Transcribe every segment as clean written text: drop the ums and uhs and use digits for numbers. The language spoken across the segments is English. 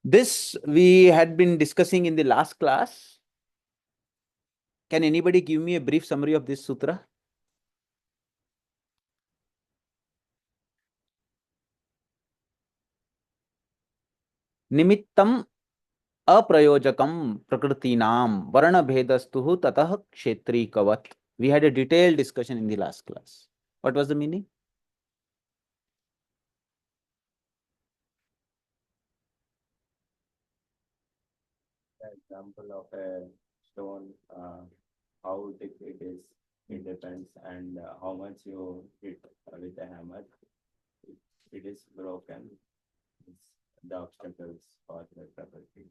This we had been discussing in the last class. Can anybody give me a brief summary of this sutra? Nimittam aprayojakam prakritinam varna bhedastuhu tatah kshetri kavat. We had a detailed discussion in the last class. What was the meaning? Example of a stone, how thick it is, it depends, and how much you hit with a hammer. If it is broken, it's the obstacles for the property.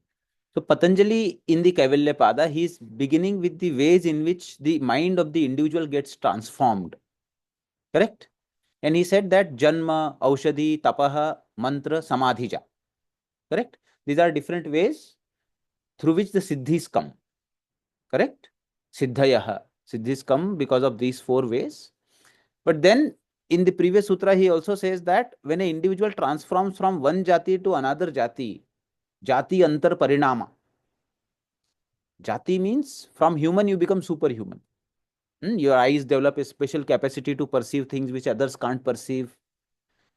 So Patanjali in the Kaivalya Pada, he is beginning with the ways in which the mind of the individual gets transformed. Correct? And he said that Janma, Aushadhi, Tapaha, Mantra, Samadhija. Correct? These are different ways through which the siddhis come. Correct? Siddhayaha. Siddhis come because of these four ways. But then in the previous sutra, he also says that when an individual transforms from one jati to another jati, jati antar parinama. Jati means from human you become superhuman. Your eyes develop a special capacity to perceive things which others can't perceive.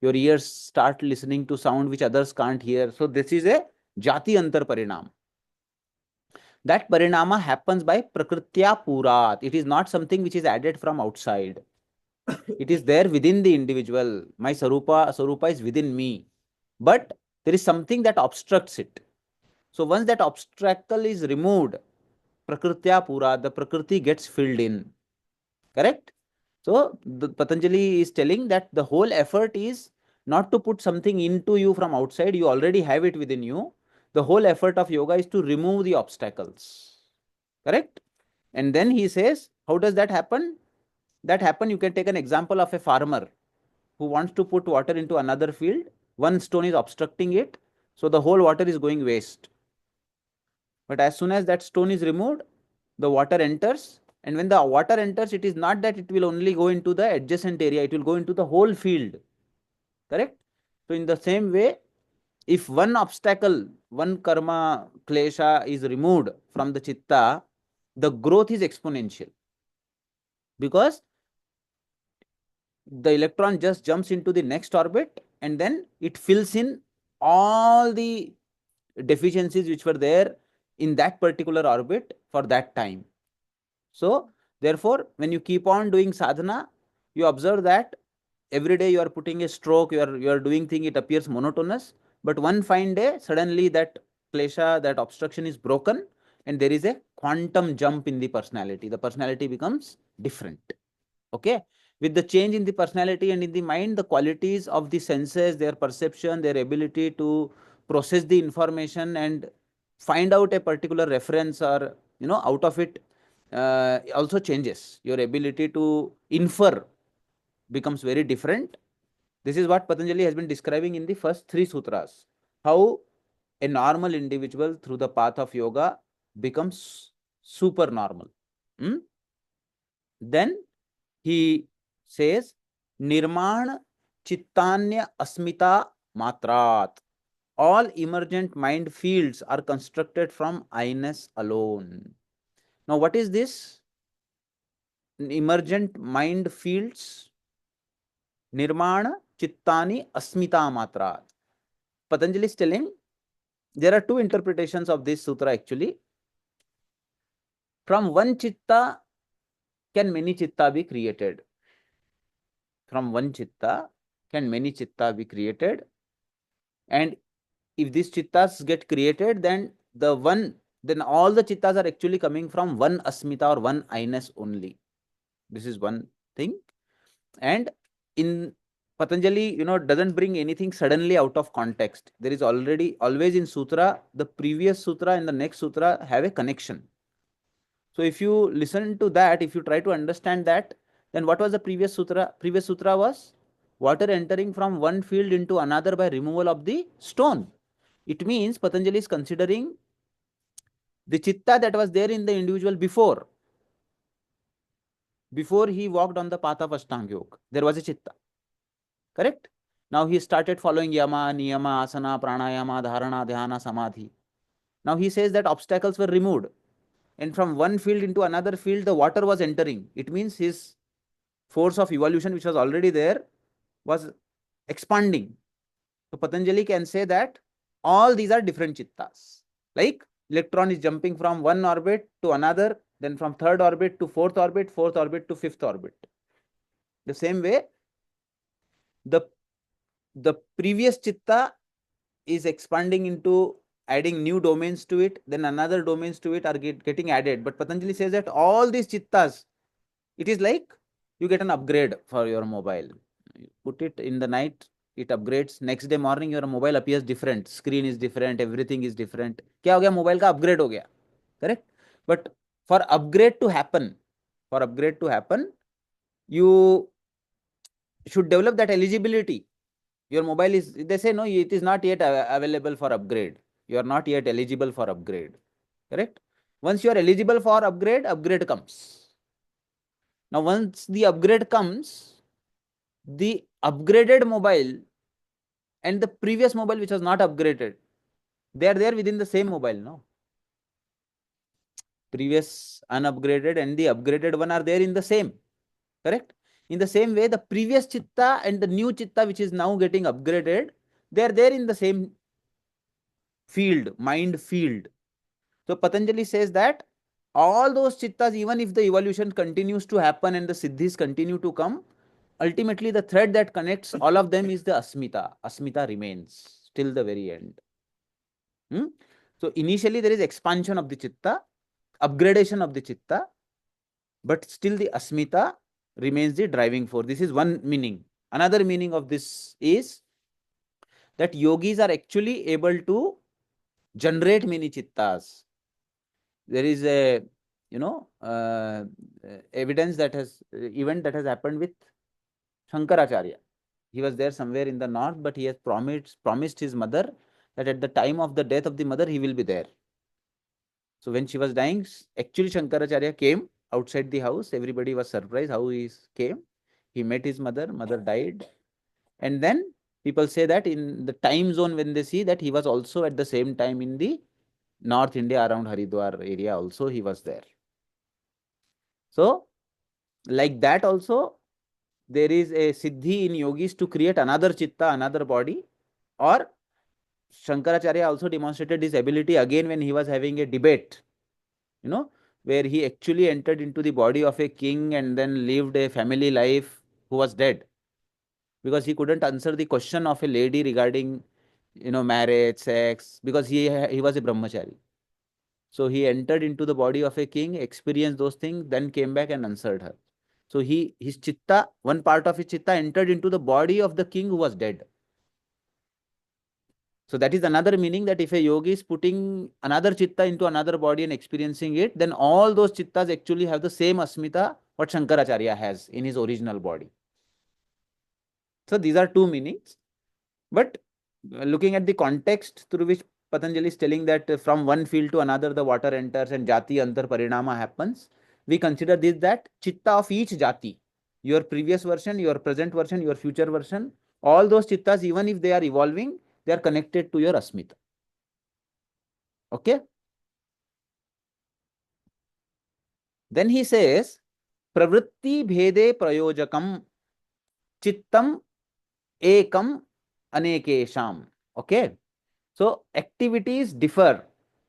Your ears start listening to sound which others can't hear. So this is a jati antar parinam. That parinama happens by prakritya purat. It is not something which is added from outside. It is there within the individual. My sarupa is within me. But there is something that obstructs it. So once that obstacle is removed, prakritya purat, the prakriti gets filled in. Correct? So the Patanjali is telling that the whole effort is not to put something into you from outside, you already have it within you. The whole effort of yoga is to remove the obstacles. Correct? And then he says, how does that happen? That happen, you can take an example of a farmer who wants to put water into another field. One stone is obstructing it, so the whole water is going waste. But as soon as that stone is removed, the water enters. And when the water enters, it is not that it will only go into the adjacent area, it will go into the whole field. Correct? So, in the same way, if one obstacle, one karma, klesha is removed from the chitta, the growth is exponential. Because the electron just jumps into the next orbit and then it fills in all the deficiencies which were there in that particular orbit for that time. So, therefore, when you keep on doing sadhana, you observe that every day you are putting a stroke, you are doing thing, it appears monotonous. But one fine day, suddenly that klesha, that obstruction is broken, and there is a quantum jump in the personality. The personality becomes different. Okay. With the change in the personality and in the mind, the qualities of the senses, their perception, their ability to process the information and find out a particular reference or out of it also changes. Your ability to infer becomes very different. This is what Patanjali has been describing in the first three sutras. How a normal individual through the path of yoga becomes super normal. Hmm? Then he says, Nirman Chittanya Asmita Matrat. All emergent mind fields are constructed from I-ness alone. Now, what is this? Emergent mind fields, Nirmana Chittani Asmita Matrat. Patanjali is telling there are two interpretations of this sutra actually. From one chitta, can many chitta be created? From one chitta, can many chitta be created? And if these chittas get created, then all the chittas are actually coming from one asmita or one I-ness only. This is one thing. And in Patanjali, doesn't bring anything suddenly out of context. There is always in sutra, the previous sutra and the next sutra have a connection. So if you listen to that, if you try to understand that, then what was the previous sutra? Previous sutra was water entering from one field into another by removal of the stone. It means Patanjali is considering the chitta that was there in the individual before he walked on the path of Ashtanga Yoga. There was a chitta. Correct? Now he started following yama, niyama, asana, pranayama, dharana, dhyana, samadhi. Now he says that obstacles were removed. And from one field into another field, the water was entering. It means his force of evolution, which was already there, was expanding. So Patanjali can say that all these are different chittas. Like electron is jumping from one orbit to another, then from third orbit to fourth orbit to fifth orbit. The same way, the the previous chitta is expanding into adding new domains to it, then another domains to it are getting added. But Patanjali says that all these chittas, it is like you get an upgrade for your mobile. You put it in the night, it upgrades. Next day morning, your mobile appears different. Screen is different, everything is different. क्या हो गया? Mobile का upgrade हो गया. Correct? But for upgrade to happen, you should develop that eligibility. Your mobile is, they say, no, it is not yet available for upgrade. You are not yet eligible for upgrade. Correct? Once you are eligible for upgrade, upgrade comes. Now, once the upgrade comes, the upgraded mobile and the previous mobile which was not upgraded, they are there within the same mobile, no? Previous unupgraded and the upgraded one are there in the same. Correct? In the same way, the previous chitta and the new chitta which is now getting upgraded, they are there in the same field, mind field. So Patanjali says that all those chittas, even if the evolution continues to happen and the siddhis continue to come, ultimately the thread that connects all of them is the asmita. Asmita remains till the very end. So initially there is expansion of the chitta, upgradation of the chitta, but still the asmita remains the driving force. This is one meaning. Another meaning of this is that yogis are actually able to generate many chittas. There is a evidence that has event that has happened with Shankaracharya. He was there somewhere in the north, but he has promised his mother that at the time of the death of the mother he will be there. So when she was dying, actually Shankaracharya came outside the house. Everybody was surprised how he came. He met his mother. Mother died, and then people say that in the time zone when they see that he was also at the same time in the North India around Haridwar area also he was there. So like that also there is a siddhi in yogis to create another chitta, another body. Or Shankaracharya also demonstrated his ability again when he was having a debate, where he actually entered into the body of a king and then lived a family life who was dead, because he couldn't answer the question of a lady regarding marriage, sex, because he was a brahmachari. So he entered into the body of a king, experienced those things, then came back and answered her. So his chitta, one part of his chitta entered into the body of the king who was dead. So that is another meaning, that if a yogi is putting another chitta into another body and experiencing it, then all those chittas actually have the same asmita what Shankaracharya has in his original body. So these are two meanings. But looking at the context through which Patanjali is telling that from one field to another the water enters and jati antar parinama happens, we consider this that chitta of each jati, your previous version, your present version, your future version, all those chittas, even if they are evolving, they are connected to your asmita. Okay? Then he says, pravritti bhede prayojakam chittam ekam anekesham. Okay? So activities differ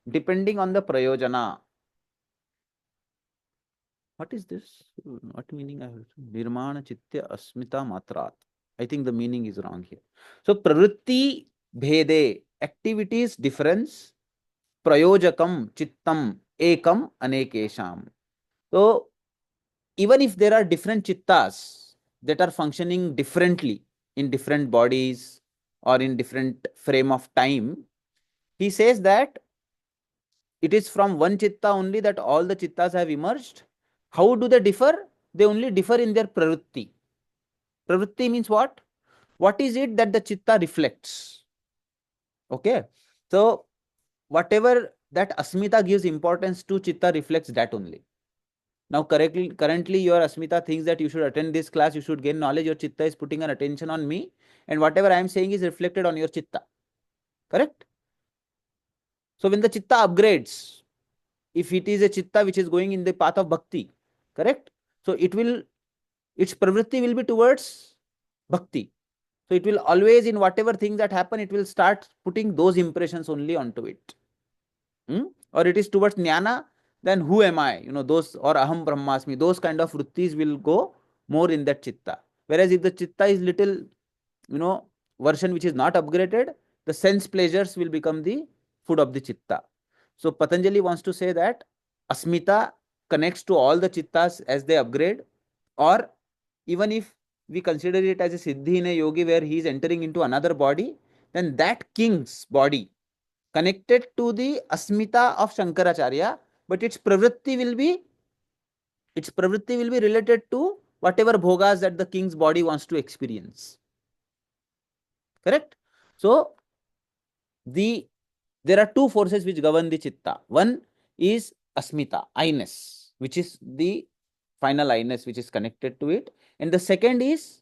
depending on the prayojana. What is this? What meaning I have? Nirmana chitya asmita matrat. I think the meaning is wrong here. So pravritti bhede, activities difference, prayojakam chittam ekam anekesham. So even if there are different chittas that are functioning differently in different bodies or in different frame of time, he says that it is from one chitta only that all the chittas have emerged. How do they differ? They only differ in their pravritti. Pravritti means what? What is it that the chitta reflects? Okay. So whatever that asmita gives importance to, chitta reflects that only. Now, currently your Asmita thinks that you should attend this class, you should gain knowledge, your Chitta is putting an attention on me, and whatever I am saying is reflected on your Chitta. Correct? So, when the Chitta upgrades, if it is a Chitta which is going in the path of Bhakti, correct? So, its pravritti will be towards Bhakti. So, it will always, in whatever thing that happen, it will start putting those impressions only onto it. Or it is towards jnana, then who am I? Those, or aham brahmasmi, those kind of vrittis will go more in that chitta. Whereas if the chitta is little, version which is not upgraded, the sense pleasures will become the food of the chitta. So Patanjali wants to say that asmita connects to all the chittas as they upgrade, or even if we consider it as a siddhi in a yogi where he is entering into another body, then that king's body connected to the asmita of Shankaracharya, but its pravritti will be related to whatever bhogas that the king's body wants to experience. Correct? So there are two forces which govern the chitta. One is asmita, I-ness, which is the final I-ness which is connected to it. And the second is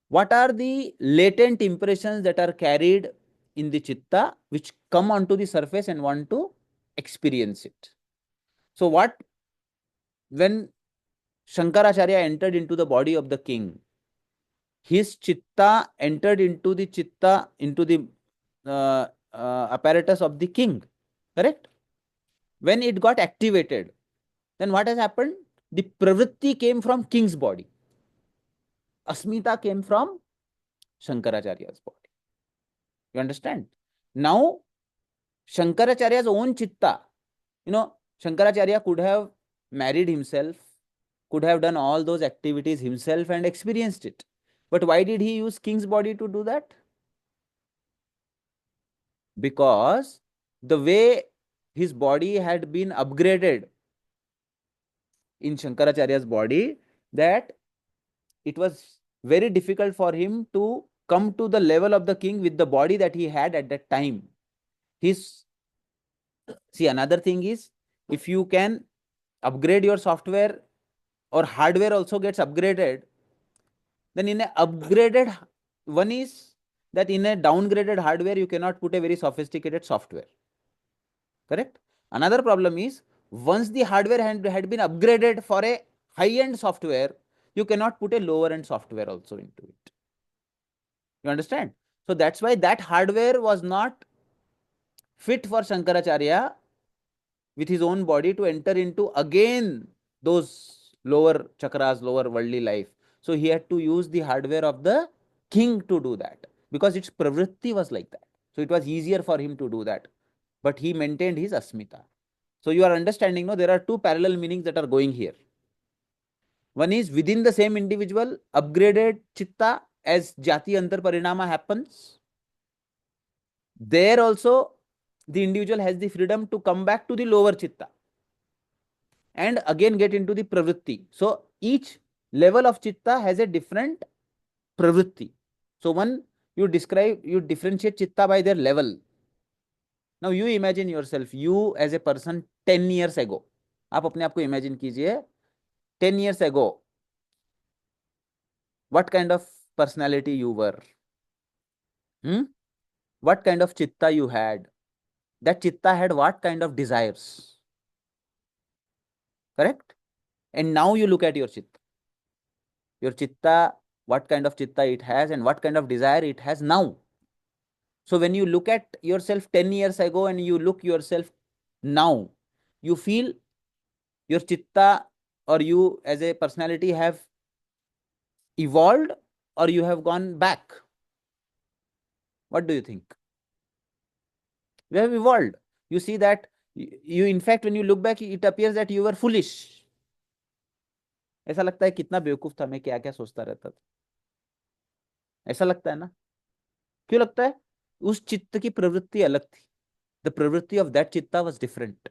what are the latent impressions that are carried in the chitta which come onto the surface and want to experience it. So when Shankaracharya entered into the body of the king, his chitta entered into the apparatus of the king. Correct? When it got activated, then what has happened? The pravritti came from king's body. Asmita came from Shankaracharya's body. You understand? Now, Shankaracharya's own chitta, Shankaracharya could have married himself, could have done all those activities himself and experienced it. But why did he use king's body to do that? Because the way his body had been upgraded in Shankaracharya's body, that it was very difficult for him to come to the level of the king with the body that he had at that time. See, another thing is, if you can upgrade your software or hardware also gets upgraded, then in a upgraded one is that in a downgraded hardware, you cannot put a very sophisticated software. Correct? Another problem is, once the hardware had been upgraded for a high-end software, you cannot put a lower-end software also into it. You understand? So that's why that hardware was not fit for Shankaracharya with his own body to enter into again those lower chakras, lower worldly life. So he had to use the hardware of the king to do that, because its pravritti was like that. So it was easier for him to do that. But he maintained his asmita. So you are understanding, no? There are two parallel meanings that are going here. One is within the same individual, upgraded chitta as jati antar parinama happens. There also, the individual has the freedom to come back to the lower chitta and again get into the pravritti. So each level of chitta has a different pravritti. So you differentiate chitta by their level. Now you imagine yourself, you as a person 10 years ago. आप अपने आप को imagine कीजिए 10 years ago, what kind of personality you were, what kind of chitta you had, that chitta had what kind of desires, correct? And now you look at your chitta, what kind of chitta it has and what kind of desire it has now. So when you look at yourself 10 years ago and you look yourself now, you feel your chitta or you as a personality have evolved or you have gone back. What do you think? You have evolved. You see that you, in fact, when you look back, it appears that you were foolish. ऐसा लगता है कितना बेवकूफ था मैं, क्या क्या सोचता रहता था, ऐसा लगता है ना? क्यों लगता है? उस चित्त की प्रवृत्ति अलग थी. The pravritti of that chitta was different.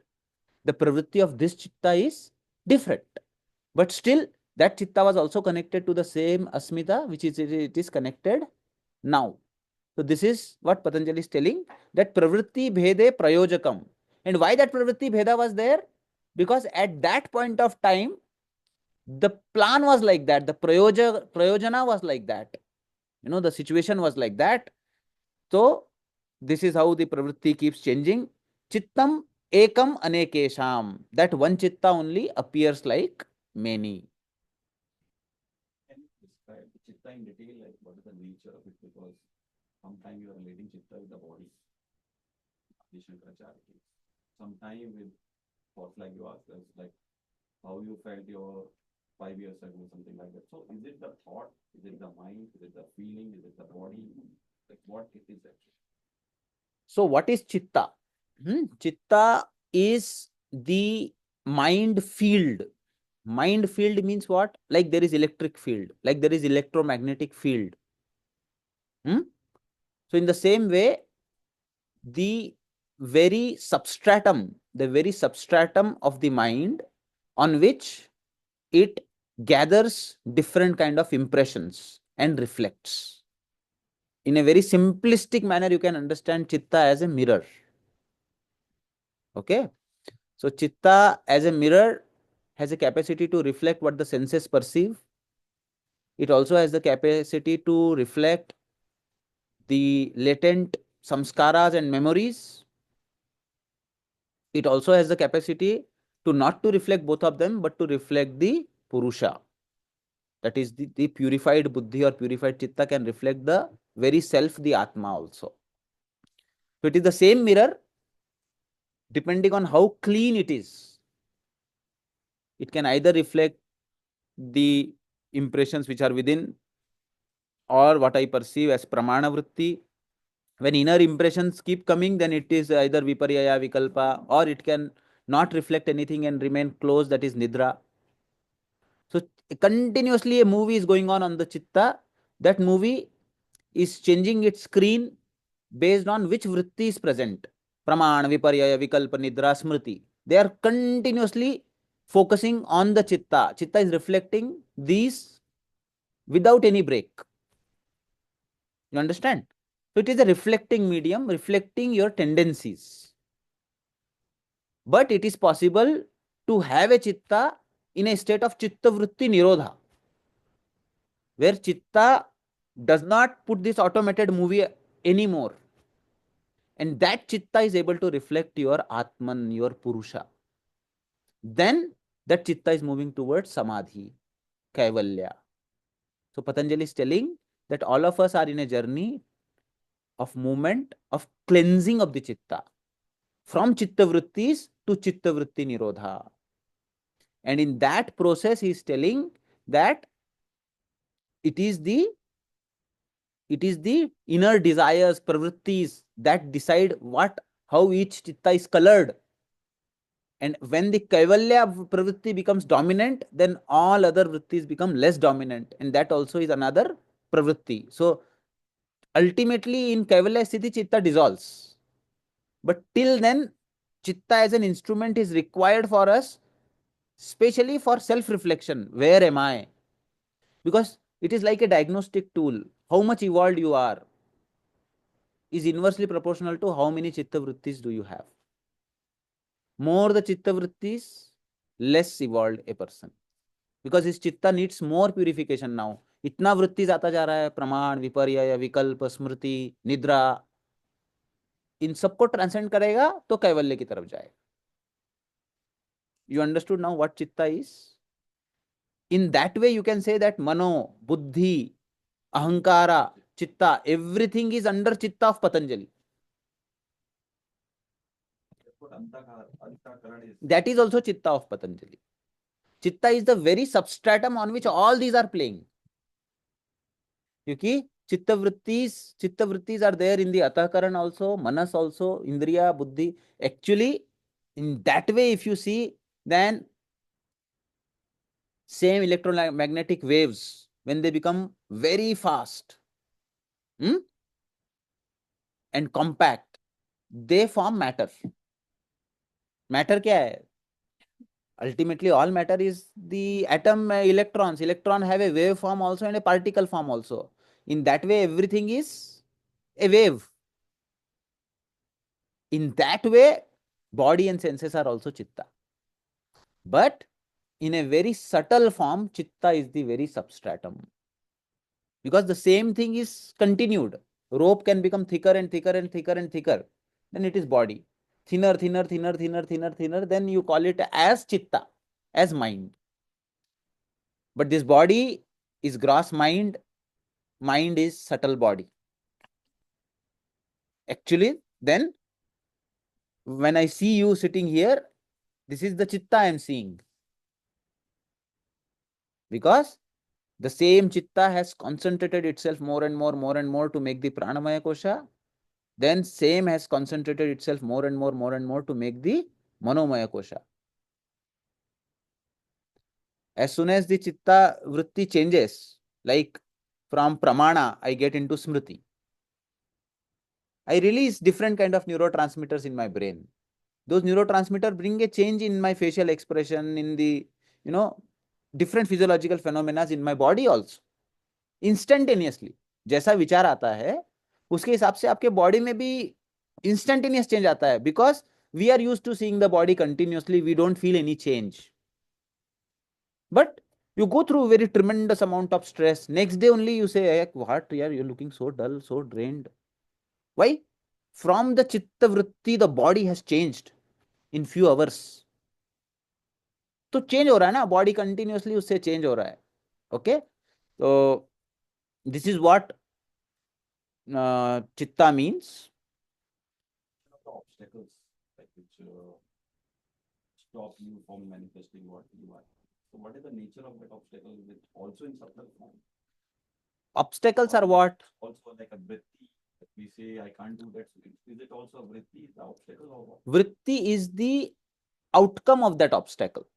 The pravritti of this chitta is different. But still, that chitta was also connected to the same asmita, which it is connected now. So this is what Patanjali is telling, that pravritti bhede prayojakam. And why that pravritti bheda was there? Because at that point of time, The plan was like that. The prayojana was like that. The situation was like that. So this is how the pravritti keeps changing. Chittam ekam anekesham. That one chitta only appears like many. Can you describe the chitta in detail, like what is the nature of it? Because sometimes you are relating chitta with the body, the Shankaracharya case. Sometimes with thoughts like you asked us, like how you felt your 5 years ago, something like that. So is it the thought? Is it the mind? Is it the feeling? Is it the body? Like what it is actually? So what is chitta? Chitta is the mind field. Mind field means what? Like there is electric field, like there is electromagnetic field. So in the same way, the the very substratum of the mind on which it gathers different kind of impressions and reflects. In a very simplistic manner, you can understand chitta as a mirror. Okay. So chitta as a mirror has a capacity to reflect what the senses perceive. It also has the capacity to reflect the latent samskaras and memories. It also has the capacity to not to reflect both of them, but to reflect the Purusha. That is the purified buddhi or purified chitta can reflect the very self, the Atma also. So it is the same mirror, depending on how clean it is. It can either reflect the impressions which are within or what I perceive as pramana vritti. When inner impressions keep coming, then it is either viparyaya, vikalpa, or it can not reflect anything and remain closed, that is nidra. So continuously a movie is going on the chitta. That movie is changing its screen based on which vritti is present. Pramana, viparyaya, vikalpa, nidra, smriti. They are continuously focusing on the chitta. Chitta is reflecting these without any break. You understand? So it is a reflecting medium, reflecting your tendencies. But it is possible to have a chitta in a state of chitta vritti nirodha, where chitta does not put this automated movie anymore. And that chitta is able to reflect your Atman, your Purusha. Then that chitta is moving towards Samadhi, Kaivalya. So Patanjali is telling that all of us are in a journey of movement, of cleansing of the chitta, from chitta vrittis to chitta vritti nirodha. And in that process, he is telling that it is the inner desires, pravrittis that decide how each chitta is colored. And when the Kaivalya pravritti becomes dominant, then all other vrittis become less dominant. And that also is another pravritti. So ultimately in Kaivalya Sthiti, chitta dissolves. But till then, chitta as an instrument is required for us, especially for self-reflection. Where am I? Because it is like a diagnostic tool. How much evolved you are is inversely proportional to how many chitta vrittis do you have. More the chitta vrittis, less evolved a person. Because his chitta needs more purification now. इतना वृत्ति जाता जा रहा है, प्रमाण, विपर्यय, विकल्प, स्मृति, निद्रा, इन सबको ट्रांसेंड करेगा तो कैवल्य की तरफ जाएगा. You understood now what chitta is? In that way, you can say that mano, buddhi, ahankara, chitta, everything is under chitta of Patanjali. That's what Antakaran is. That is also chitta of Patanjali. Chitta is the very substratum on which all these are playing. क्योंकि chitta vrittis are there in the atakaran also, manas also, indriya, buddhi. Actually, in that way, if you see, then same electromagnetic waves, when they become very fast and compact, they form matter. Matter क्या है? Ultimately, all matter is the atom, electrons. Electron have a wave form also and a particle form also. In that way, everything is a wave. In that way, body and senses are also chitta. But in a very subtle form, chitta is the very substratum. Because the same thing is continued. Rope can become thicker and thicker and thicker and thicker. Then it is body. Thinner, thinner, thinner, thinner, thinner, thinner. Then you call it as chitta, as mind. But this body is gross mind. Mind is subtle body. Actually, then when I see you sitting here, this is the chitta I am seeing. Because the same chitta has concentrated itself more and more to make the pranamaya kosha. Then same has concentrated itself more and more to make the manomaya kosha. As soon as the chitta vritti changes, like from pramana, I get into smriti. I release different kind of neurotransmitters in my brain. Those neurotransmitters bring a change in my facial expression, in the, you know, different physiological phenomena in my body also. Instantaneously. जैसा विचार आता है, उसके हिसाब से आपके body में भी इंस्टेंटेनियस चेंज आता है. Because we are used to seeing the body continuously, we don't feel any change. But you go through very tremendous amount of stress. Next day only you say, hey, what, yeah, you're looking so dull, so drained. Why? From the chitta vritti, the body has changed in few hours. तो change हो रहा है ना, body continuously उससे change हो रहा है. Okay, तो this is what chitta means. The obstacles like which stop you from manifesting what you are. So what is the nature of that obstacle with also in subtle form? Obstacles are what? Also like a vritti. We say I can't do that. Is it also a vritti, the obstacle or what? Vritti is the outcome of that obstacle.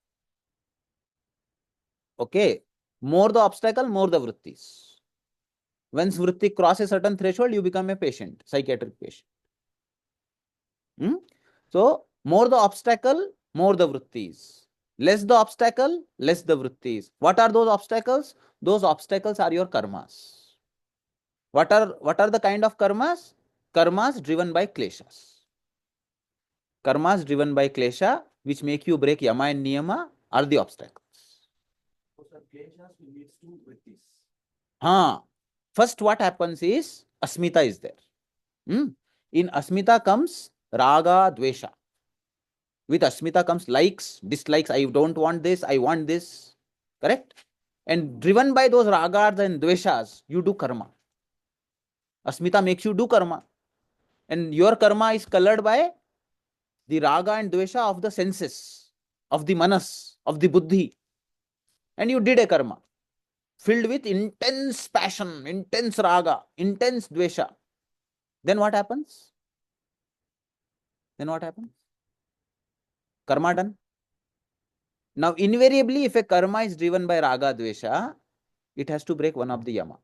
Okay, more the obstacle, more the vrittis. Once vritti crosses a certain threshold, you become a patient, psychiatric patient. So, more the obstacle, more the vrittis. Less the obstacle, less the vrittis. What are those obstacles? Those obstacles are your karmas. What are the kind of karmas? Karmas driven by kleshas. Karmas driven by klesha, which make you break yama and niyama, are the obstacles. So the kleshas leads to vrittis. First, what happens is asmita is there. In asmita comes raga, dvesha. With asmita comes likes, dislikes. I don't want this, I want this. Correct? And driven by those ragas and dveshas, you do karma. Asmita makes you do karma. And your karma is colored by the raga and dvesha of the senses, of the manas, of the buddhi. And you did a karma filled with intense passion, intense raga, intense dvesha. Then what happens? Karma done. Now, invariably, if a karma is driven by raga, dvesha, it has to break one of the yama.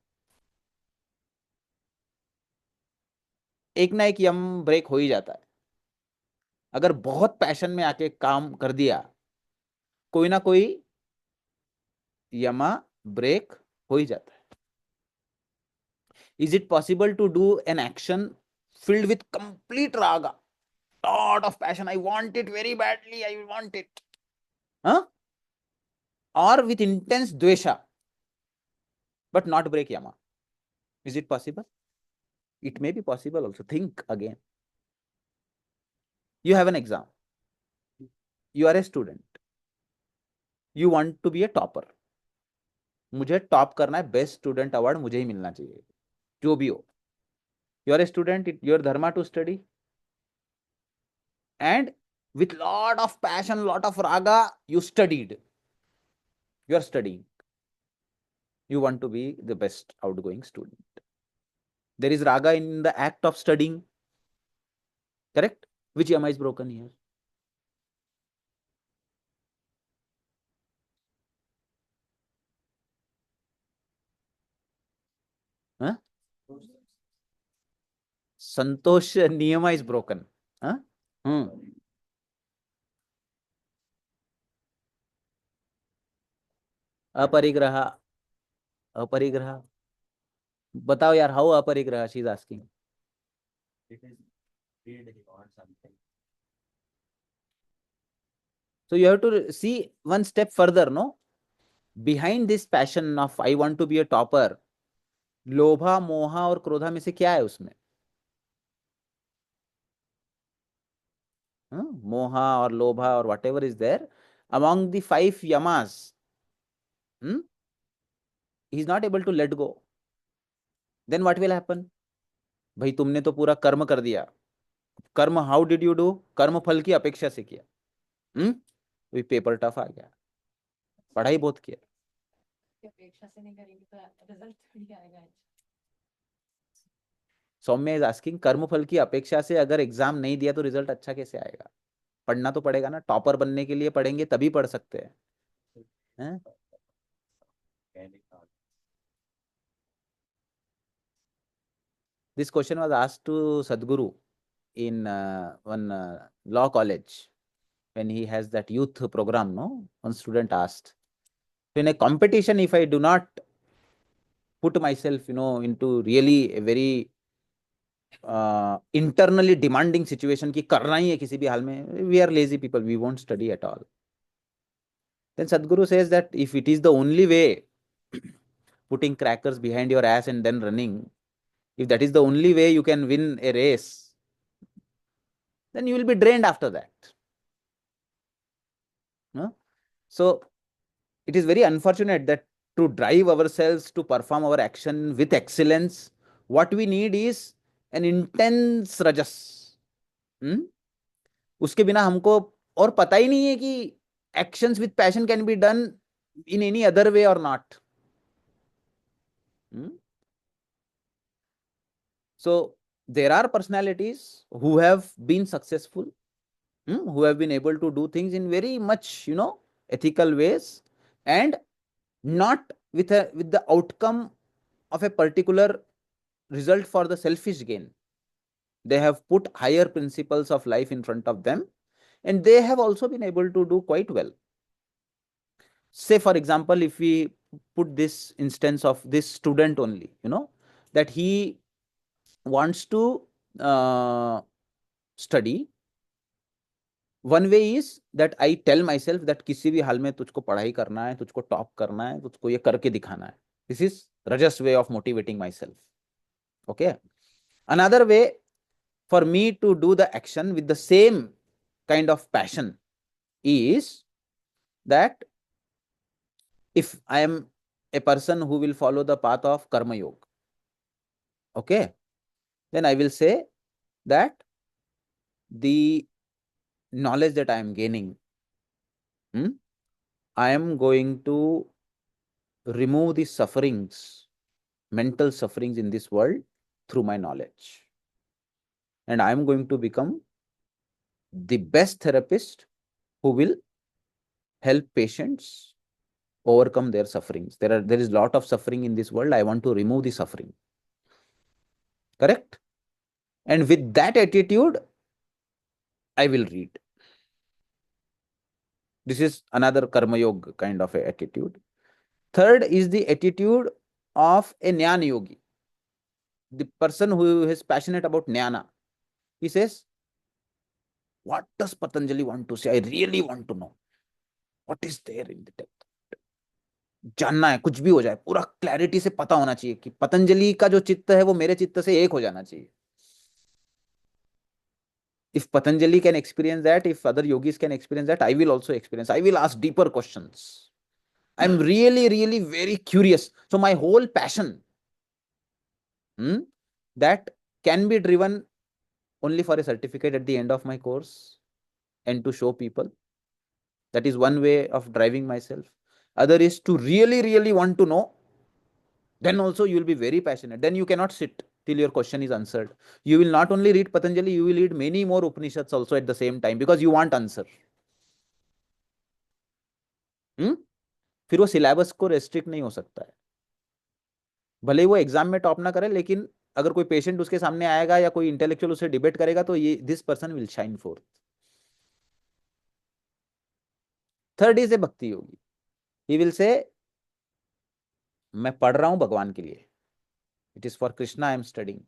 एक ना एक यम break हो ही जाता है. अगर बहुत passion में आके काम कर दिया, कोई ना कोई यमा ब्रेक हो ही जाता है. Is it possible to do an action filled with complete raga, lot of passion? I want it very badly, I want it. Or with intense dvesha, but not break yama. Is it possible? It may be possible also. Think again. You have an exam. You are a student. You want to be a topper. मुझे top करना है, best student award मुझे ही मिलना चाहिए, जो भी हो. You are a student, your dharma to study, and with lot of passion, lot of raga, you studied. You are studying. You want to be the best outgoing student. There is raga in the act of studying. Correct? Which yama is broken here? Huh? Santosh niyama is broken. Huh? अपरिग्रह. अपरिग्रह. बताओ यार, how अपरिग्रह? She is asking. It is greed, he wants something. So you have to see one step further, no? Behind this passion of I want to be a topper, लोभा मोहा और क्रोधा में से क्या है उसमें? Moha or lobha or whatever is there, among the 5 yamas, he is not able to let go. Then what will happen? भाई तुमने तो पूरा कर्म कर दिया. कर्म हाउ डिड यू डू? कर्म फल की अपेक्षा से किया. वही पेपर टफ आ गया. पढ़ाई बहुत किया. अपेक्षा से नहीं करेंगे तो रिजल्ट थोड़ी आएगा. सौम्य इज आस्किंग, कर्म फल की अपेक्षा से अगर एग्जाम नहीं दिया तो रिजल्ट अच्छा कैसे आएगा? पढ़ना तो पड़ेगा ना. टॉपर बनने के लिए पढ़ेंगे तभी पढ़ सकते हैं. This question was asked to Sadhguru in one law college when he has that youth program. No, one student asked, in a competition, if I do not put myself, into really a very internally demanding situation कि करना ही है किसी भी हाल में, we are lazy people, we won't study at all. Then Sadhguru says that if it is the only way, putting crackers behind your ass and then running, if that is the only way you can win a race, then you will be drained after that. So it is very unfortunate that to drive ourselves to perform our action with excellence, what we need is an intense rajas. उसके बिना हमको और पता ही नहीं है कि actions with passion can be done in any other way or not. So there are personalities who have been successful, who have been able to do things in very much, ethical ways, and not with the outcome of a particular result for the selfish gain. They have put higher principles of life in front of them, and they have also been able to do quite well. Say, for example, if we put this instance of this student only, that he wants to study. One way is that I tell myself that किसी भी हाल में तुझको पढ़ाई करना है, तुझको top करना है, तुझको ये करके दिखाना है. This is Rajas way of motivating myself. Okay. Another way for me to do the action with the same kind of passion is that if I am a person who will follow the path of Karma Yoga, okay, then I will say that the knowledge that I am gaining, I am going to remove the sufferings, mental sufferings in this world through my knowledge. And I am going to become the best therapist who will help patients overcome their sufferings. There is a lot of suffering in this world. I want to remove the suffering. Correct? And with that attitude, I will read. This is another Karma Yoga kind of a attitude. Third is the attitude of a Jnana Yogi. The person who is passionate about Jnana. He says, what does Patanjali want to say? I really want to know. What is there in the text? जानना है, कुछ भी हो जाए, पूरा clarity से पता होना चाहिए कि पतंजलि का जो चित्त है वो मेरे चित्त से एक हो जाना चाहिए. If Patanjali can experience that, if other yogis can experience that, I will also experience. I will ask deeper questions. I'm really, really very curious. So my whole passion that can be driven only for a certificate at the end of my course and to show people. That is one way of driving myself. Other is to really, really want to know. Then also you will be very passionate. Then you cannot sit till your question is answered. You will not only read Patanjali, you will read many more Upanishads also at the same time because you want answer. फिर वो syllabus को restrict नहीं हो सकता है. भले वो exam में टॉप ना करे, लेकिन अगर कोई पेशेंट उसके सामने आएगा या कोई इंटेलेक्चुअल उससे डिबेट करेगा तो ये this person will shine fourth. Third is a भक्ति योगी. ही विल से मैं पढ़ रहा हूं भगवान के लिए. It is for Krishna I am studying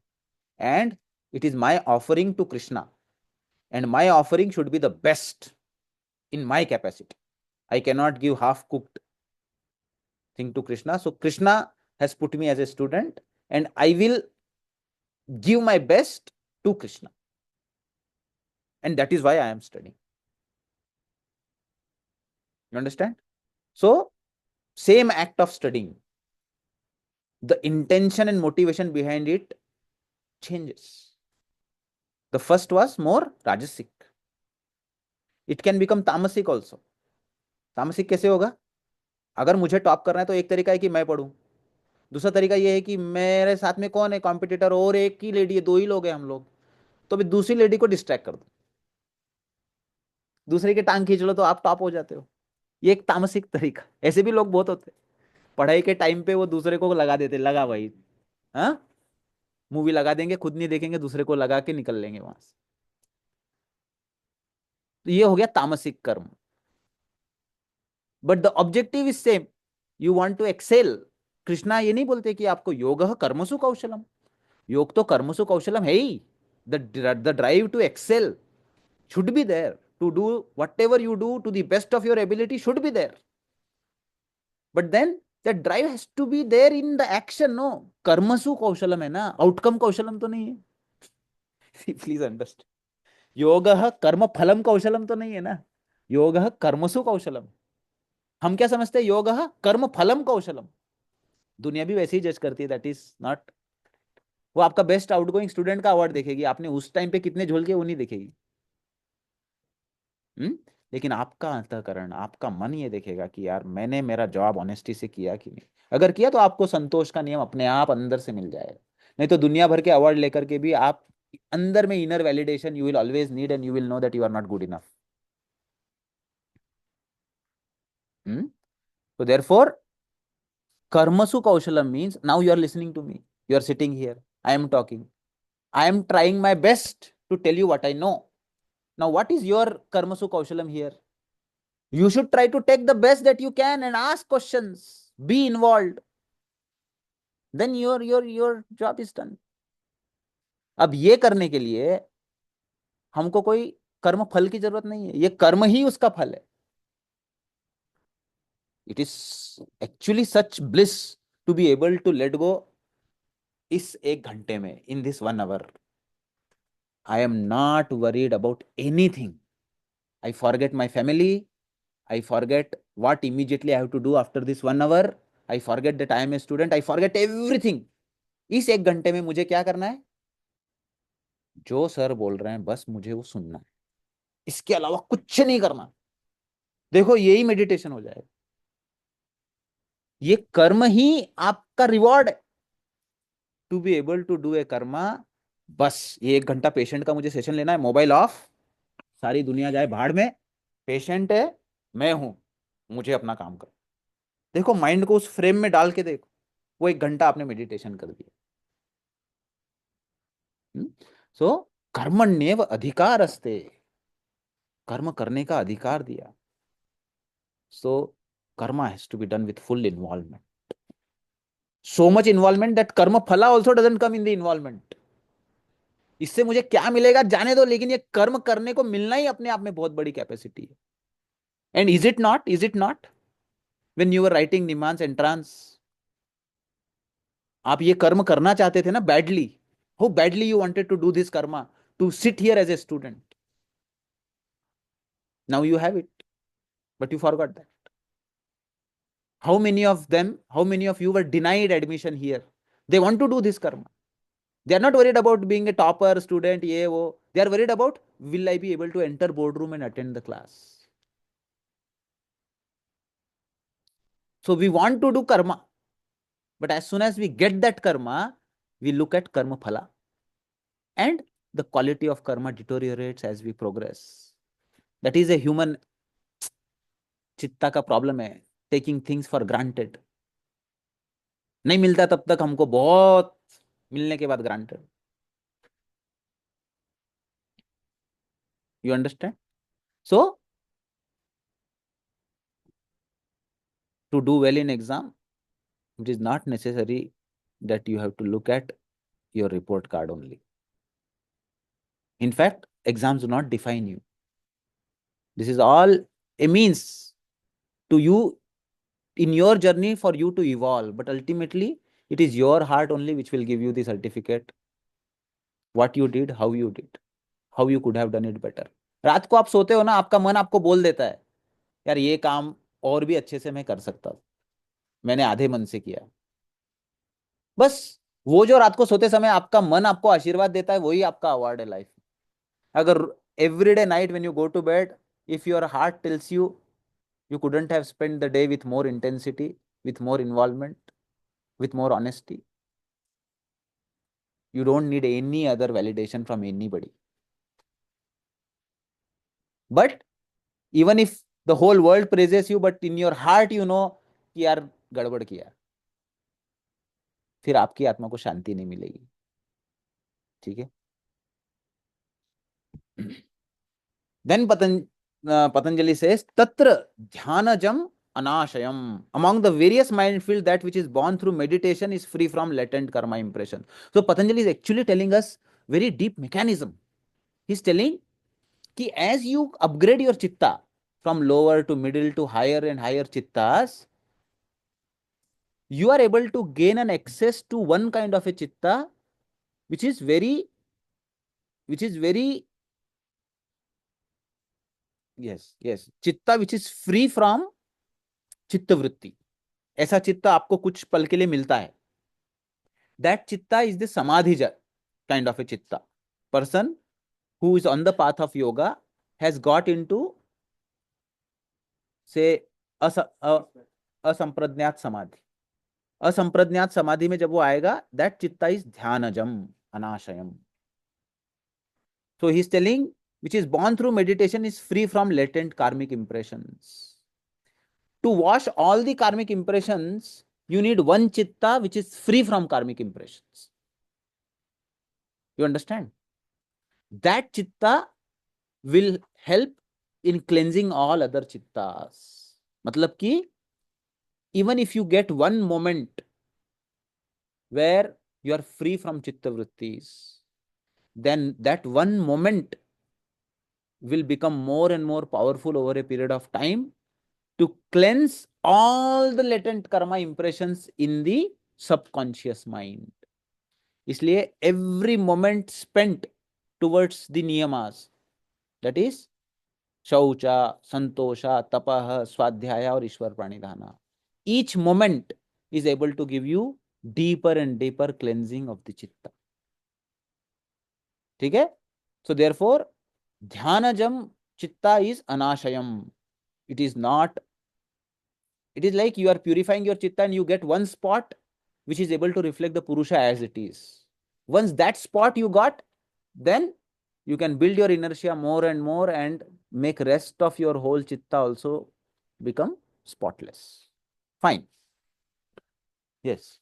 and it is my offering to Krishna and my offering should be the best. in my capacity. I cannot give half cooked thing to Krishna. So Krishna has put me as a student, and I will give my best to Krishna. And that is why I am studying. You understand? So, same act of studying, the intention and motivation behind it changes. The first was more rajasic. It can become tamasic also. तामसिक कैसे होगा? अगर मुझे top करना है तो एक तरीका है कि मैं पढ़ूं, दूसरा तरीका ये है कि मेरे साथ में कौन है कॉम्पिटिटर, और एक ही लेडी है, दो ही लोग हैं हम लोग, तो अभी दूसरी लेडी को डिस्ट्रैक्ट कर दो, दूसरे की टांग खींच लो तो आप टॉप हो जाते हो। ये एक तामसिक तरीका। ऐसे भी लोग बहुत होते हैं, पढ़ाई के टाइम पे वो दूसरे को लगा देते, लगा भाई, हाँ, मूवी लगा देंगे, खुद नहीं देखेंगे, दूसरे को लगा के निकल लेंगे वहां से। तो ये हो गया तामसिक कर्म। But the objective is same, you want to excel. Krishna ये नहीं बोलते कि आपको योग कर्मसु कौशलम, योग तो कर्मसु कौशलम है ही। The drive to excel should be there, to do whatever you do to the best of your ability should be there, but then that drive has to be there in the action. No, कर्मसु कौशलम है ना, outcome कौशलम तो नहीं है। Please understand, योग कर्म फलम कौशलम तो नहीं है ना, योग कर्मसु कौशलम। हम क्या समझते हैं, योग कर्म फलम कौशलम। दुनिया भी वैसे ही जज करती है, दैट इज नॉट। वो आपका बेस्ट आउटगोइंग स्टूडेंट का अवार्ड देखेगी, आपने उस टाइम पे कितने झोल के वो नहीं देखेगी। लेकिन आपका अंतःकरण, आपका मन ये देखेगा कि यार मैंने मेरा जॉब ऑनेस्टी से किया कि नहीं। अगर किया तो आपको संतोष का नियम अपने आप अंदर से मिल जाएगा। नहीं तो दुनिया भर के अवार्ड लेकर के भी आप अंदर में inner validation you will always need, and you will know that you are not good enough. So therefore, karmasu kaushalam means now you are listening to me. You are sitting here. I am talking. I am trying my best to tell you what I know. Now, what is your karmasu kaushalam here? You should try to take the best that you can and ask questions. Be involved. Then your job is done. अब ये करने के लिए हमको कोई कर्म फल की जरूरत नहीं है, ये कर्म ही उसका फल है। It is actually such bliss to be able to let go इस एक घंटे में, in this 1 hour। I am not worried about anything. I forget my family, I forget what immediately I have to do after this 1 hour. I forget that I am a student. I forget everything. इस एक घंटे में मुझे क्या करना है? जो sir बोल रहे हैं बस मुझे वो सुनना है, इसके अलावा कुछ नहीं करना। देखो यही मेडिटेशन हो जाएगा। ये कर्म ही आपका रिवॉर्ड है, to be able to do a karma. बस ये 1 घंटा पेशेंट का मुझे सेशन लेना है, मोबाइल ऑफ, सारी दुनिया जाए भाड़ में, पेशेंट है, मैं हूं, मुझे अपना काम कर। देखो माइंड को उस फ्रेम में डाल के देखो, वो 1 घंटा आपने मेडिटेशन कर दिया। सो कर्मण्येव अधिकार अस्ते, कर्म करने का अधिकार दिया। So karma has to be done with full involvement, so much involvement that karma phala also doesn't come in the involvement. इससे मुझे क्या मिलेगा जाने दो, लेकिन ये कर्म करने को मिलना ही अपने आप में बहुत बड़ी कैपेसिटी है। And is it not, is it not, when you are writing NIMHANS entrance, आप ये कर्म करना चाहते थे ना badly, how badly you wanted to do this karma, to sit here as a student. Now you have it, but you forgot that. How many of them, how many of you were denied admission here? They want to do this karma. They are not worried about being a topper student, ye wo. They are worried about, will I be able to enter boardroom and attend the class? So we want to do karma, but as soon as we get that karma, we look at karma phala, and the quality of karma deteriorates as we progress. That is a human चित्ता का problem है, taking things for granted. नहीं मिलता तब तक हमको, बहुत मिलने के बाद granted. You understand? So to do well in exam, it is not necessary that you have to look at your report card only. In fact, exams do not define you. This is all a means to you in your journey for you to evolve, but ultimately it is your heart only which will give you the certificate, what you did, how you could have done it better. रात को आप सोते हो ना, आपका मन आपको बोल देता है यार ये काम और भी अच्छे से मैं कर सकता हूँ, मैंने आधे मन से किया। बस वो जो रात को सोते समय आपका मन आपको आशीर्वाद देता है, वही आपका अवार्ड है लाइफ में। अगर every day night when you go to bed, if your heart tells you you couldn't have spent the day with more intensity, with more involvement, with more honesty, you don't need any other validation from anybody. But even if the whole world praises you, but in your heart you know कि यार गड़बड़ किया, फिर आपकी आत्मा को शांति नहीं मिलेगी। ठीक है। Then Patanjali says tatra dhyanajam anashayam. Among the various mind field, that which is born through meditation is free from latent karma impression. So Patanjali is actually telling us very deep mechanism. He's telling कि as you upgrade your chitta from lower to middle to higher and higher chittas, you are able to gain an access to one kind of a chitta which is very yes chitta which is free from चित्त वृत्ति। ऐसा चित्त आपको कुछ पल के लिए मिलता है। दैट चित्ता इज द समाधि काइंड ऑफ ए चित्ता। Person who is on the path of yoga has got into say असंप्रज्ञात समाधि। असंप्रज्ञात समाधि में जब वो आएगा, दैट चित्ता is ध्यानजम अनाशयम। So he's telling which is born through meditation is free from latent karmic impressions. To wash all the karmic impressions, you need one chitta which is free from karmic impressions. You understand? That chitta will help in cleansing all other chittas. मतलब कि even if you get one moment where you are free from chitta vrittis, then that one moment will become more and more powerful over a period of time to cleanse all the latent karma impressions in the subconscious mind. इसलिए every moment spent towards the niyamas, that is शौचा, संतोषा, तपह, स्वाध्याय और ईश्वर प्राणिधाना, each moment is able to give you deeper and deeper cleansing of the chitta. ठीक है। So therefore ध्यानजम chitta is anashayam. It is not, it is like you are purifying your chitta and you get one spot which is able to reflect the purusha as it is. Once that spot you got, then you can build your inertia more and more and make rest of your whole chitta also become spotless. Fine. Yes.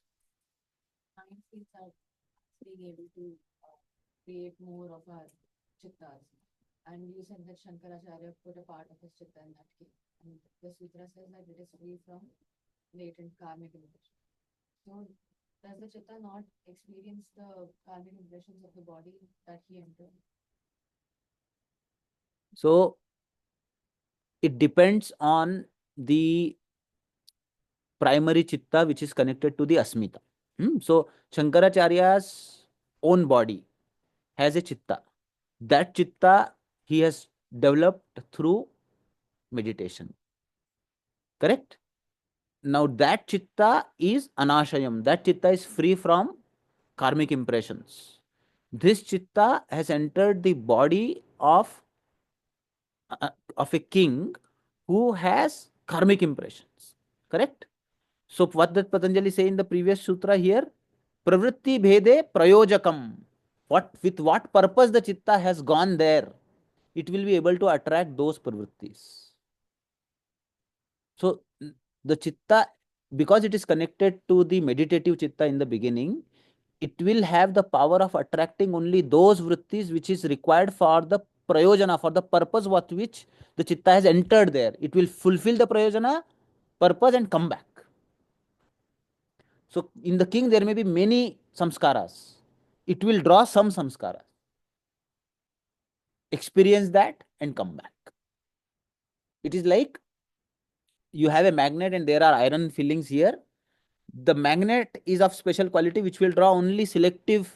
Mind fields are being able to create more of our chittas. And you said that Shankaracharya put a part of his chitta in that case. And the sutra says that it is free from latent karmic impressions. So does the chitta not experience the karmic impressions of the body that he entered? So it depends on the primary chitta which is connected to the asmita. So Shankaracharya's own body has a chitta. That chitta he has developed through meditation. Correct? Now that chitta is anashayam. That chitta is free from karmic impressions. This chitta has entered the body of a king who has karmic impressions. Correct? So what did Patanjali say in the previous sutra here? Pravritti bhede prayojakam. With what purpose the chitta has gone there, it will be able to attract those pravrittis. So the chitta, because it is connected to the meditative chitta in the beginning, it will have the power of attracting only those vrittis which is required for the prayojana, for the purpose with which the chitta has entered there. It will fulfill the prayojana purpose and come back. So in the king there may be many samskaras. It will draw some samskaras, experience that and come back. It is like you have a magnet and there are iron fillings here. The magnet is of special quality which will draw only selective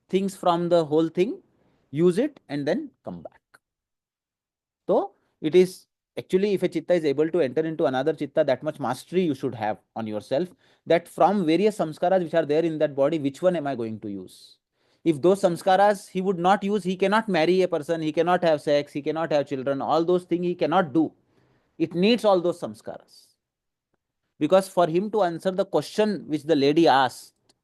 things from the whole thing, use it and then come back. So it is actually, if a chitta is able to enter into another chitta, that much mastery you should have on yourself, that from various samskaras which are there in that body, which one am I going to use? If those samskaras he would not use, he cannot marry a person, he cannot have sex, he cannot have children, all those things he cannot do. It needs all those samskaras. Because for him to answer the question which the lady asked,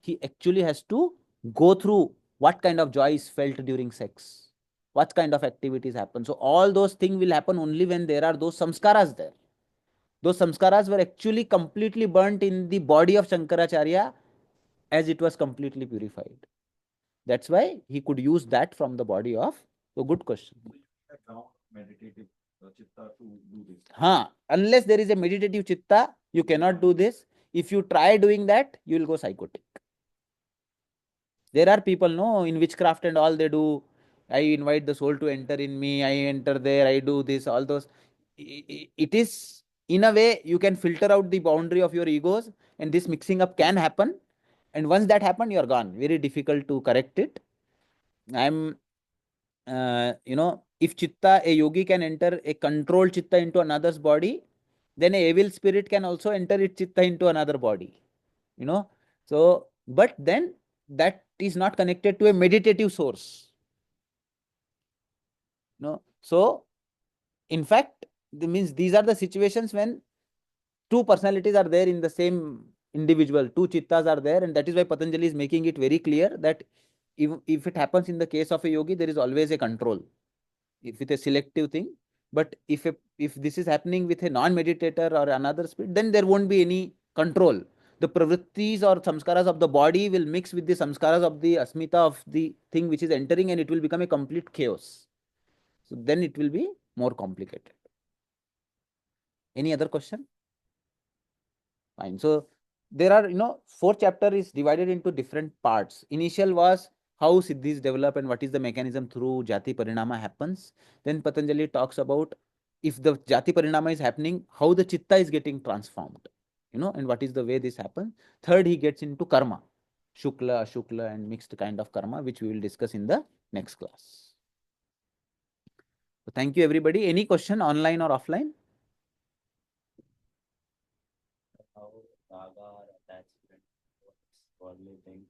he actually has to go through what kind of joy is felt during sex, what kind of activities happen. So all those things will happen only when there are those samskaras there. Those samskaras were actually completely burnt in the body of Shankaracharya as it was completely purified. That's why he could use that from the body of. So good question. Meditative chitta to do this. Unless there is a meditative chitta, you cannot do this. If you try doing that, you will go psychotic. There are people, no, in witchcraft and all they do. I invite the soul to enter in me. I enter there. I do this. All those. It is in a way you can filter out the boundary of your egos, and this mixing up can happen. And once that happens, you are gone. Very difficult to correct it. I'm, if chitta, a yogi can enter a controlled chitta into another's body, then a evil spirit can also enter its chitta into another body. So, but then that is not connected to a meditative source. So in fact, means these are the situations when two personalities are there in the same individual, two chittas are there, and that is why Patanjali is making it very clear that if it happens in the case of a yogi, there is always a control, if with a selective thing. But if this is happening with a non-meditator or another spirit, then there won't be any control. The pravrittis or samskaras of the body will mix with the samskaras of the asmita of the thing which is entering, and it will become a complete chaos. So then it will be more complicated. Any other question? Fine. So there are, 4th chapter is divided into different parts. Initial was how siddhis develop and what is the mechanism through jati parinama happens. Then Patanjali talks about if the jati parinama is happening, how the chitta is getting transformed, and what is the way this happens. Third, he gets into karma, shukla, ashukla, and mixed kind of karma, which we will discuss in the next class. So thank you, everybody. Any question online or offline? How raga or attachment works, worldly things,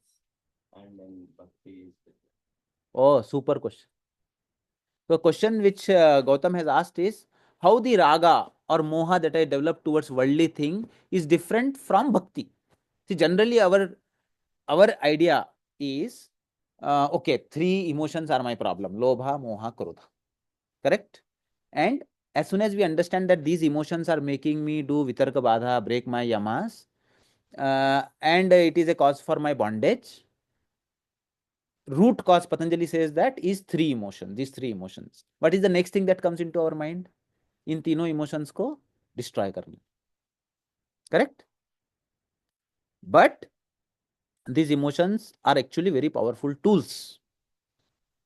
and then bhakti is different. Oh, super question. The question which Gautam has asked is how the raga or moha that I develop towards worldly thing is different from bhakti. See, generally our idea is okay, 3 emotions are my problem: lobha, moha, krodha. Correct? And as soon as we understand that these emotions are making me do vitarka badha, break my yamas, and it is a cause for my bondage. Root cause, Patanjali says, that is 3 emotions, these 3 emotions. What is the next thing that comes into our mind? In तीनों emotions को destroy करना. Correct? But these emotions are actually very powerful tools.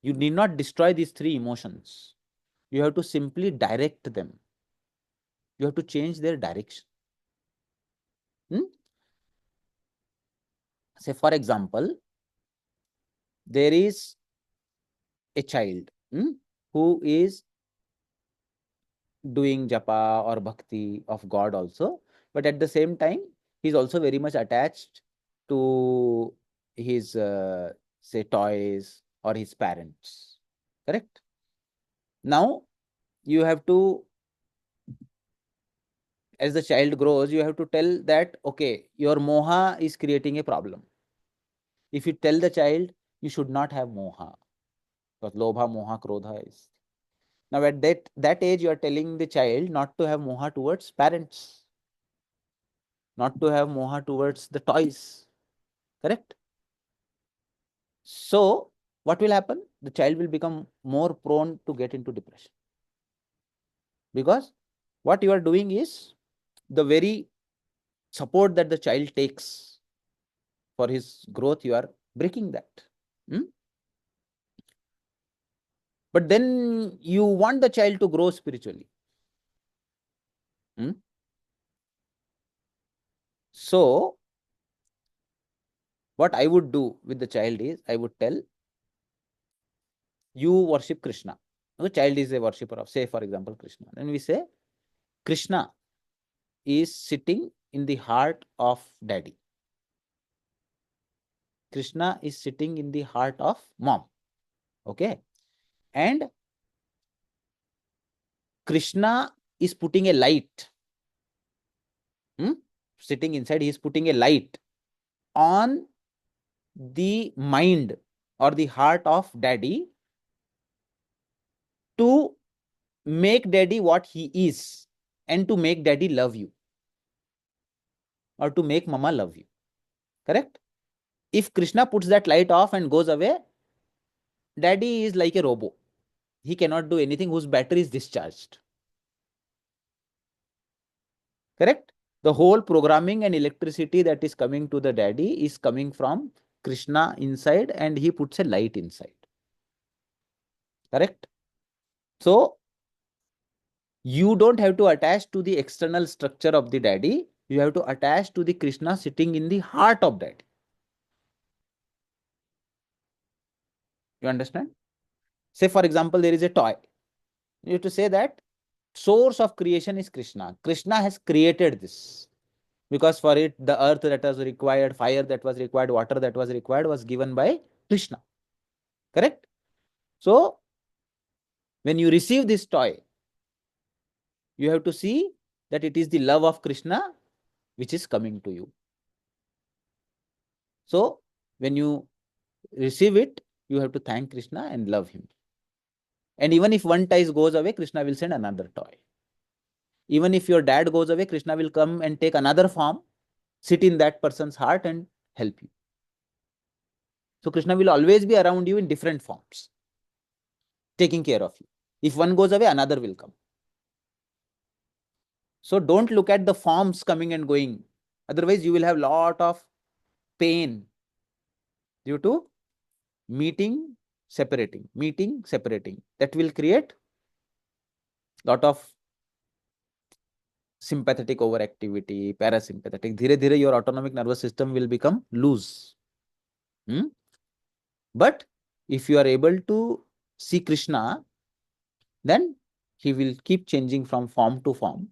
You need not destroy these 3 emotions. You have to simply direct them. You have to change their direction. Say, for example, there is a child who is doing japa or bhakti of God also, but at the same time, he is also very much attached to his, say, toys or his parents. Correct? Now, you have to, as the child grows, you have to tell that, okay, your moha is creating a problem. If you tell the child, you should not have moha, because lobha, moha, krodha is. Now, at that age, you are telling the child not to have moha towards parents, not to have moha towards the toys. Correct? So, what will happen? The child will become more prone to get into depression. Because what you are doing is the very support that the child takes for his growth, you are breaking that. But then you want the child to grow spiritually. Hmm? So, what I would do with the child is, I would tell, you worship Krishna. The child is a worshipper of, say, for example, Krishna. Then we say, Krishna is sitting in the heart of daddy. Krishna is sitting in the heart of mom. Okay. And Krishna is putting a light. Sitting inside, he is putting a light on the mind or the heart of daddy to make daddy what he is and to make daddy love you or to make mama love you. Correct? If Krishna puts that light off and goes away, daddy is like a robot. He cannot do anything whose battery is discharged. Correct? The whole programming and electricity that is coming to the daddy is coming from Krishna inside, and he puts a light inside. Correct? So, you don't have to attach to the external structure of the daddy. You have to attach to the Krishna sitting in the heart of daddy. You understand? Say, for example, there is a toy. You have to say that source of creation is Krishna. Krishna has created this. Because for it, the earth that was required, fire that was required, water that was required was given by Krishna. Correct? So, when you receive this toy, you have to see that it is the love of Krishna which is coming to you. So, when you receive it, you have to thank Krishna and love him. And even if one toy goes away, Krishna will send another toy. Even if your dad goes away, Krishna will come and take another form, sit in that person's heart and help you. So Krishna will always be around you in different forms, taking care of you. If one goes away, another will come. So don't look at the forms coming and going. Otherwise, you will have lot of pain due to meeting, separating, meeting, separating. That will create lot of sympathetic overactivity, parasympathetic. Dhire dhire your autonomic nervous system will become loose. But if you are able to see Krishna, then he will keep changing from form to form.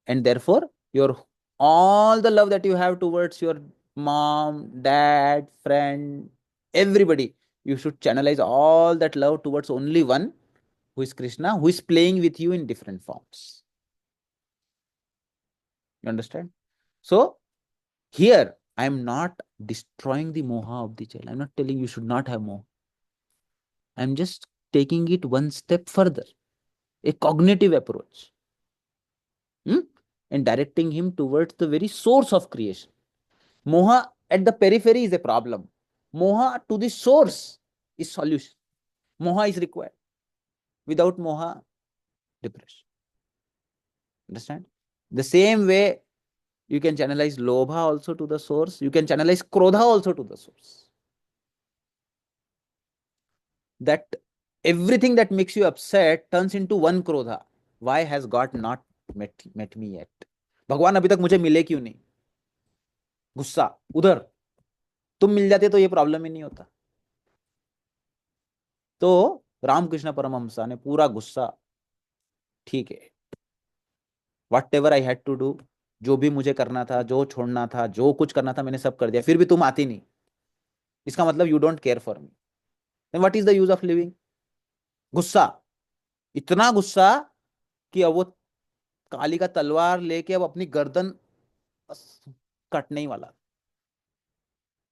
And therefore, your all the love that you have towards your mom, dad, friend, everybody, you should channelize all that love towards only one, who is Krishna, who is playing with you in different forms. You understand? So, here, I am not destroying the moha of the child. I am not telling you should not have moha. I am just taking it one step further, a cognitive approach, and directing him towards the very source of creation. Moha at the periphery is a problem. Moha to the source is solution. Moha is required. Without moha, depression. Understand? The same way you can channelize lobha also to the source. You can channelize krodha also to the source. That everything that makes you upset turns into one krodha. Why has God not met me yet? भगवान अभी तक मुझे मिले क्यों नहीं? गुस्सा उधर, तुम मिल जाते तो ये प्रॉब्लम ही नहीं होता. तो रामकृष्ण परमहंसा ने पूरा गुस्सा, ठीक है, whatever I had to do, जो भी मुझे करना था, जो छोड़ना था, जो कुछ करना था, मैंने सब कर दिया, फिर भी तुम आती नहीं. इसका मतलब you don't care for me. Then what is the use of living? गुस्सा, इतना गुस्सा कि अब वो काली का तलवार लेके अब अपनी गर्दन कटने ही वाला.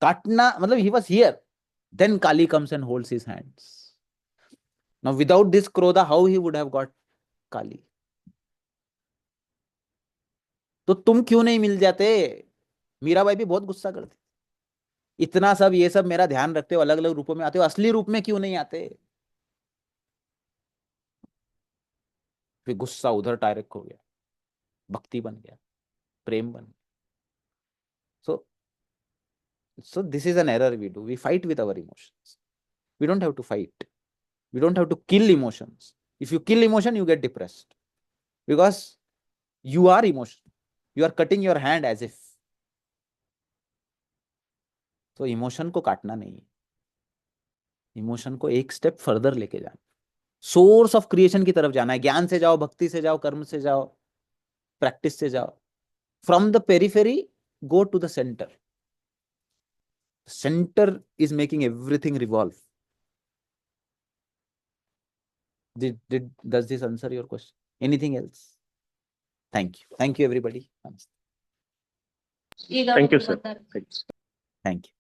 काटना मतलब he was here, then Kali comes and holds his hands. Now without this krodha how he would have got Kali? तो तुम क्यों नहीं मिल जाते? मीराबाई भी बहुत गुस्सा करती. इतना सब ये सब मेरा ध्यान रखते हो, अलग अलग रूपों में आते हो, असली रूप में क्यों नहीं आते? फिर गुस्सा उधर डायरेक्ट हो गया, भक्ति बन गया, प्रेम बन गया. So this is an error we do. We fight with our emotions. We don't have to fight. We don't have to kill emotions. If you kill emotion, you get depressed. Because You are emotion. You are cutting your hand as if. तो emotion को काटना नहीं है, emotion को एक step further लेके जाना, source of creation की तरफ जाना है. ज्ञान से जाओ, भक्ति से जाओ, कर्म से जाओ, प्रैक्टिस से जाओ. From the periphery go to the center. Center is making everything revolve. Does this answer your question? Anything else? Thank you. Thank you, everybody. Namaste. Thank you, sir. Thank you.